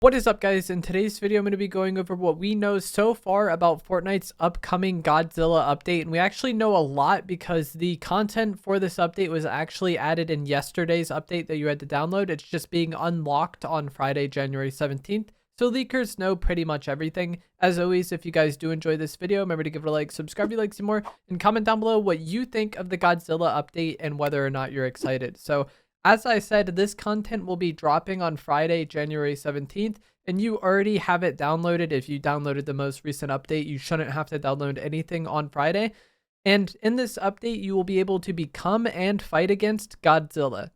What is up, guys? In today's video, I'm going to be going over what we know so far about Fortnite's upcoming Godzilla update. And we actually know a lot because the content for this update was actually added in yesterday's update that you had to download. It's just being unlocked on Friday, January 17th. So leakers know pretty much everything. As always, if you guys do enjoy this video, remember to give it a like, subscribe if you like to see more, and comment down below what you think of the Godzilla update and whether or not you're excited. So as I said, this content will be dropping on Friday, January 17th, and you already have it downloaded. If you downloaded the most recent update, you shouldn't have to download anything on Friday. And in this update, you will be able to become and fight against Godzilla.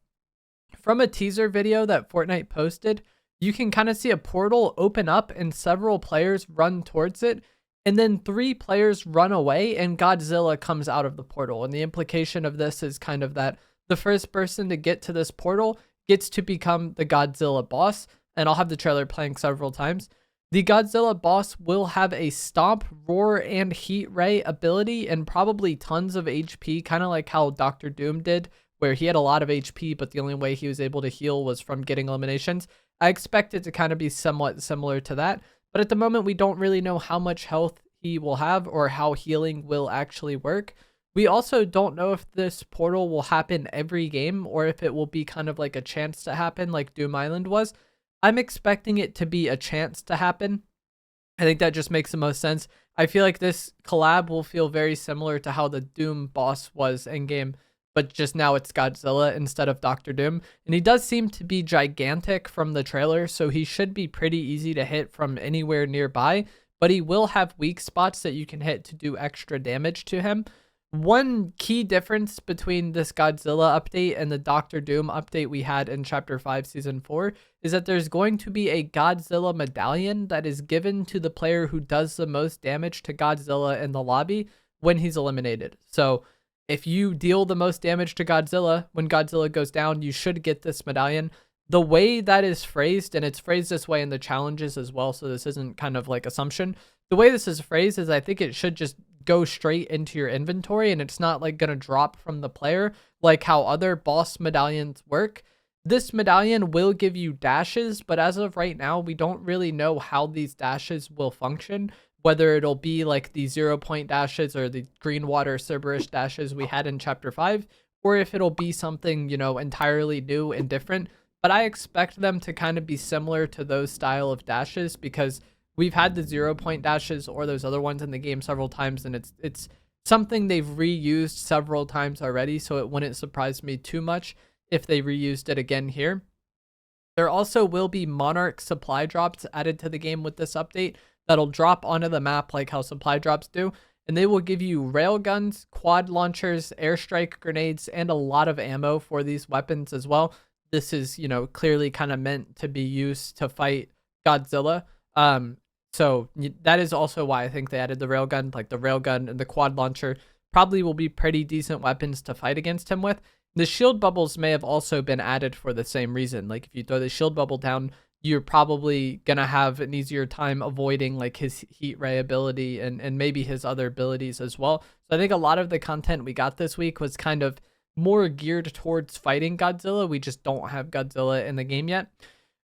From a teaser video that Fortnite posted, you can kind of see a portal open up and several players run towards it. And then 3 players run away and Godzilla comes out of the portal. And the implication of this is kind of that the first person to get to this portal gets to become the Godzilla boss. And I'll have the trailer playing several times. The Godzilla boss will have a stomp, roar, and heat ray ability and probably tons of HP, kind of like how Dr. Doom did, where he had a lot of HP, but the only way he was able to heal was from getting eliminations. I expect it to kind of be somewhat similar to that. But at the moment, we don't really know how much health he will have or how healing will actually work. We also don't know if this portal will happen every game or if it will be kind of like a chance to happen like Doom Island was. I'm expecting it to be a chance to happen. I think that just makes the most sense. I feel like this collab will feel very similar to how the Doom boss was in game, but just now it's Godzilla instead of Dr. Doom. And he does seem to be gigantic from the trailer, so he should be pretty easy to hit from anywhere nearby, but he will have weak spots that you can hit to do extra damage to him. One key difference between this Godzilla update and the Dr. Doom update we had in Chapter 5, Season 4 is that there's going to be a Godzilla medallion that is given to the player who does the most damage to Godzilla in the lobby when he's eliminated. So if you deal the most damage to Godzilla when Godzilla goes down, you should get this medallion. The way that is phrased, and it's phrased this way in the challenges as well, so this isn't kind of like assumption. The way this is phrased is I think it should just go straight into your inventory and it's not like gonna drop from the player like how other boss medallions work. This medallion will give you dashes, but as of right now, we don't really know how these dashes will function, whether it'll be like the 0-point dashes or the green water Cerberus dashes we had in Chapter 5, or if it'll be something, you know, entirely new and different. But I expect them to kind of be similar to those style of dashes because we've had the 0-point dashes or those other ones in the game several times, and it's something they've reused several times already, so it wouldn't surprise me too much if they reused it again here. There also will be Monarch supply drops added to the game with this update that'll drop onto the map like how supply drops do, and they will give you railguns, quad launchers, airstrike grenades, and a lot of ammo for these weapons as well. This is, you know, clearly kind of meant to be used to fight Godzilla. So that is also why I think they added the railgun. Like the railgun and the quad launcher probably will be pretty decent weapons to fight against him with. The shield bubbles may have also been added for the same reason. Like if you throw the shield bubble down, you're probably going to have an easier time avoiding like his heat ray ability and maybe his other abilities as well. So I think a lot of the content we got this week was kind of more geared towards fighting Godzilla. We just don't have Godzilla in the game yet.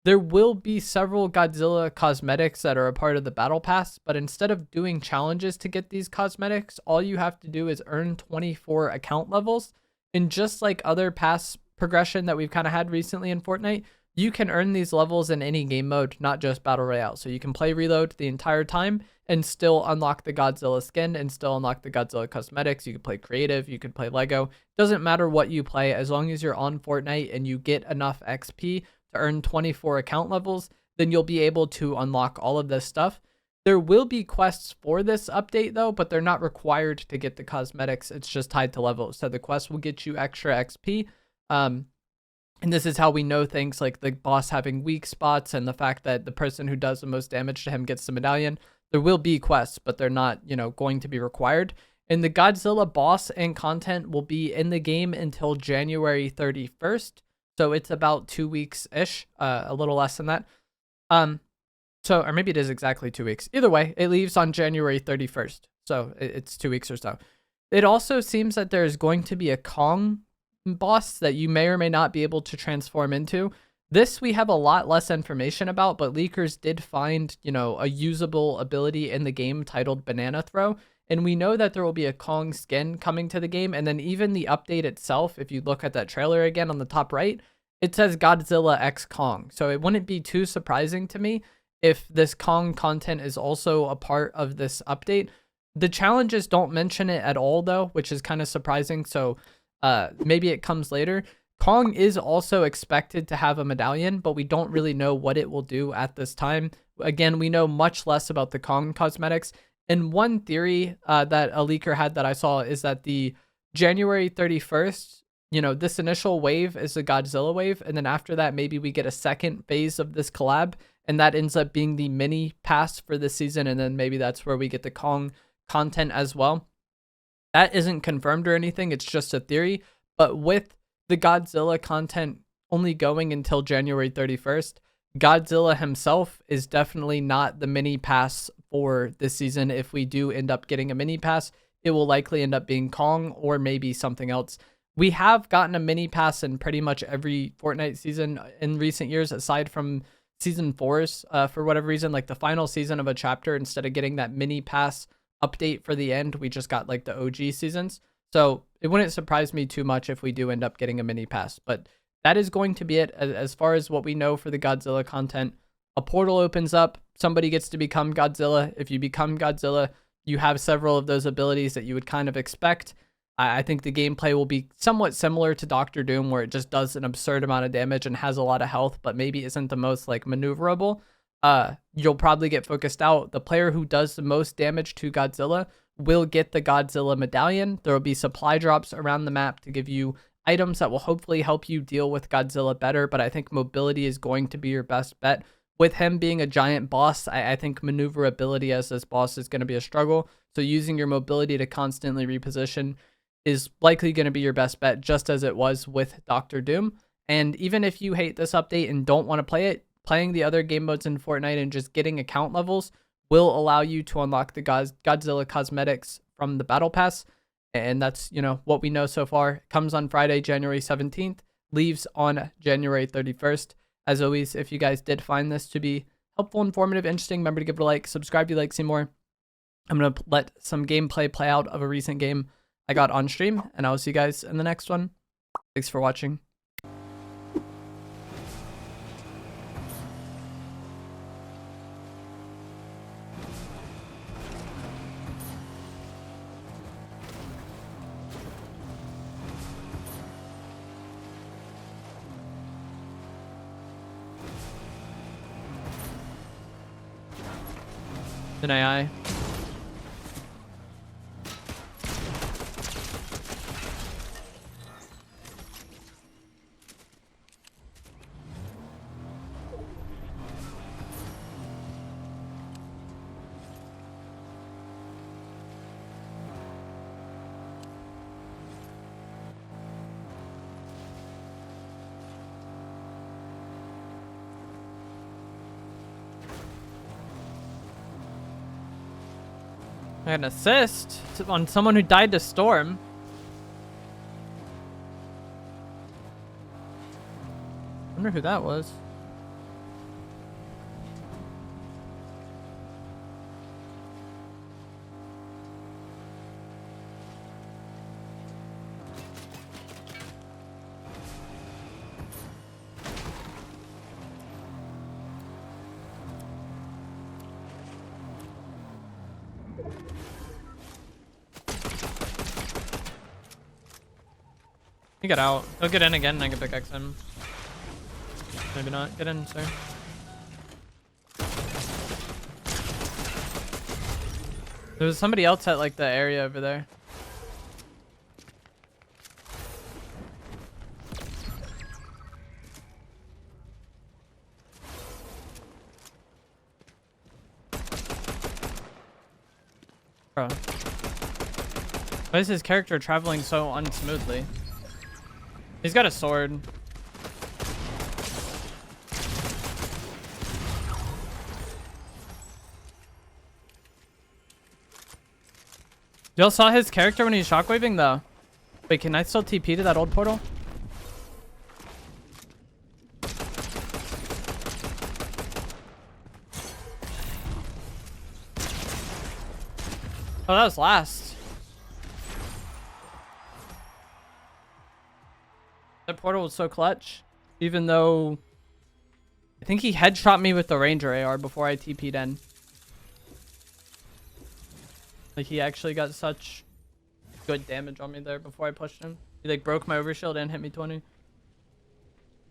There will be several Godzilla cosmetics that are a part of the battle pass, but instead of doing challenges to get these cosmetics, all you have to do is earn 24 account levels. And just like other pass progression that we've kind of had recently in Fortnite, you can earn these levels in any game mode, not just Battle Royale. So you can play Reload the entire time and still unlock the Godzilla skin and still unlock the Godzilla cosmetics. You can play creative, you can play Lego. Doesn't matter what you play, as long as you're on Fortnite and you get enough XP to earn 24 account levels, then you'll be able to unlock all of this stuff. There will be quests for this update though, but they're not required to get the cosmetics. It's just tied to levels. So the quest will get you extra XP. And this is how we know things like the boss having weak spots and the fact that the person who does the most damage to him gets the medallion. There will be quests, but they're not, you know, going to be required. And the Godzilla boss and content will be in the game until January 31st. So it's about 2 weeks-ish, a little less than that. Or maybe it is exactly 2 weeks. Either way, it leaves on January 31st. So it's 2 weeks or so. It also seems that there's going to be a Kong boss that you may or may not be able to transform into. This we have a lot less information about, but leakers did find, you know, a usable ability in the game titled Banana Throw. And we know that there will be a Kong skin coming to the game. And then even the update itself, if you look at that trailer again on the top right, it says Godzilla X Kong. So it wouldn't be too surprising to me if this Kong content is also a part of this update. The challenges don't mention it at all though, which is kind of surprising. So maybe it comes later. Kong is also expected to have a medallion, but we don't really know what it will do at this time. Again, we know much less about the Kong cosmetics. And one theory that a leaker had that I saw is that the January 31st, you know, this initial wave is the Godzilla wave. And then after that, maybe we get a second phase of this collab. And that ends up being the mini pass for this season. And then maybe that's where we get the Kong content as well. That isn't confirmed or anything. It's just a theory. But with the Godzilla content only going until January 31st, Godzilla himself is definitely not the mini pass for this season. If we do end up getting a mini pass, it will likely end up being Kong or maybe something else. We have gotten a mini pass in pretty much every Fortnite season in recent years, aside from season 4's for whatever reason, like the final season of a chapter. Instead of getting that mini pass update for the end, we just got like the OG seasons. So it wouldn't surprise me too much if we do end up getting a mini pass, but that is going to be it as far as what we know for the Godzilla content. A portal opens up, somebody gets to become Godzilla. If you become Godzilla, you have several of those abilities that you would kind of expect. I think the gameplay will be somewhat similar to Doctor Doom, where it just does an absurd amount of damage and has a lot of health, but maybe isn't the most like maneuverable. You'll probably get focused out. The player who does the most damage to Godzilla will get the Godzilla medallion. There will be supply drops around the map to give you items that will hopefully help you deal with Godzilla better, but I think mobility is going to be your best bet. With him being a giant boss, I think maneuverability as this boss is going to be a struggle. So using your mobility to constantly reposition is likely going to be your best bet, just as it was with Doctor Doom. And even if you hate this update and don't want to play it, playing the other game modes in Fortnite and just getting account levels will allow you to unlock the Godzilla cosmetics from the battle pass. And that's, you know, what we know so far. It comes on Friday, January 17th, leaves on January 31st. As always, if you guys did find this to be helpful, informative, interesting, remember to give it a like, subscribe if you like to see more. I'm going to let some gameplay play out of a recent game I got on stream, and I'll see you guys in the next one. Thanks for watching. An AI. An assist on someone who died to Storm. Wonder who that was. He got out. He'll get in again and I can pickaxe him. Maybe not. Get in, sir. There was somebody else at like the area over there. Bro. Why is his character traveling so unsmoothly? He's got a sword. Y'all saw his character when he's shockwaving though. Wait, can I still TP to that old portal? Oh, that was last. That portal was so clutch. Even though I think he headshot me with the Ranger AR before I TP'd in. Like, he actually got such good damage on me there before I pushed him. He like broke my overshield and hit me 20.